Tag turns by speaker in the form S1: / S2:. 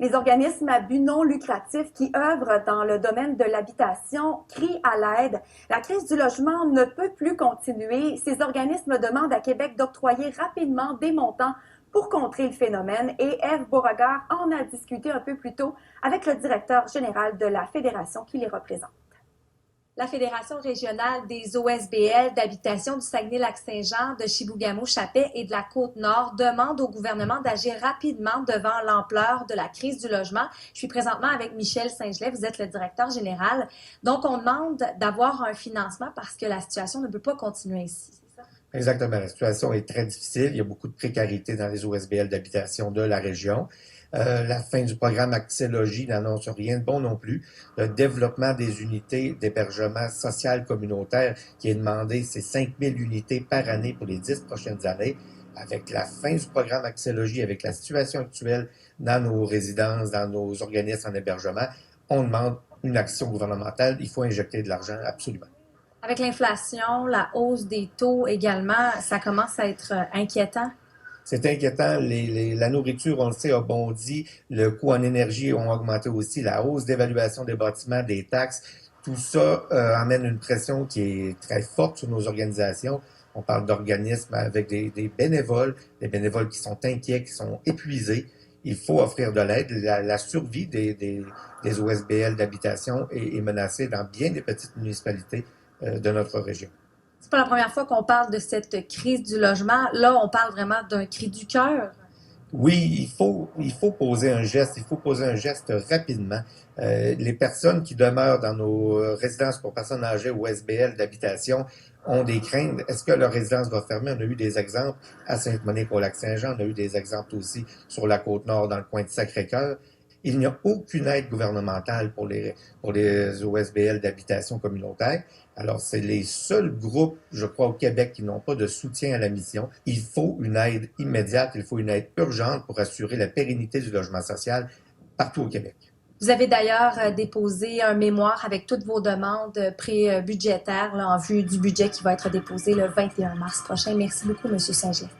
S1: Les organismes à but non lucratif qui œuvrent dans le domaine de l'habitation crient à l'aide. La crise du logement ne peut plus continuer. Ces organismes demandent à Québec d'octroyer rapidement des montants pour contrer le phénomène et Ève Beauregard en a discuté un peu plus tôt avec le directeur général de la fédération qui les représente.
S2: La Fédération régionale des OSBL d'habitation du Saguenay-Lac-Saint-Jean, de Chibougamau-Chappais et de la Côte-Nord demande au gouvernement d'agir rapidement devant l'ampleur de la crise du logement. Je suis présentement avec Michel Saint-Gelais, vous êtes le directeur général. Donc, on demande d'avoir un financement parce que la situation ne peut pas continuer ainsi.
S3: Exactement. La situation est très difficile. Il y a beaucoup de précarité dans les OSBL d'habitation de la région. La fin du programme Accès Logis n'annonce rien de bon non plus. Le développement des unités d'hébergement social communautaire qui est demandé, c'est 5000 unités par année pour les 10 prochaines années. Avec la fin du programme Accès Logis, avec la situation actuelle dans nos résidences, dans nos organismes en hébergement, on demande une action gouvernementale. Il faut injecter de l'argent absolument.
S2: Avec l'inflation, la hausse des taux également, ça commence à être inquiétant.
S3: C'est inquiétant. La nourriture, on le sait, a bondi. Le coût en énergie a augmenté aussi. La hausse d'évaluation des bâtiments, des taxes, tout ça amène une pression qui est très forte sur nos organisations. On parle d'organismes avec des bénévoles qui sont inquiets, qui sont épuisés. Il faut offrir de l'aide. La survie des OSBL d'habitation est menacée dans bien des petites municipalités de notre région.
S2: C'est pas la première fois qu'on parle de cette crise du logement. Là, on parle vraiment d'un cri du cœur.
S3: Oui, il faut poser un geste. Il faut poser un geste rapidement. Les personnes qui demeurent dans nos résidences pour personnes âgées ou SBL d'habitation ont des craintes. Est-ce que leur résidence va fermer? On a eu des exemples à Sainte-Monique-au-Lac-Saint-Jean. On a eu des exemples aussi sur la Côte-Nord, dans le coin de Sacré-Cœur. Il n'y a aucune aide gouvernementale pour les OSBL d'habitation communautaire. Alors, c'est les seuls groupes, je crois, au Québec qui n'ont pas de soutien à la mission. Il faut une aide immédiate, il faut une aide urgente pour assurer la pérennité du logement social partout au Québec.
S2: Vous avez d'ailleurs déposé un mémoire avec toutes vos demandes pré-budgétaires en vue du budget qui va être déposé le 21 mars prochain. Merci beaucoup, M. Saint-Gelais.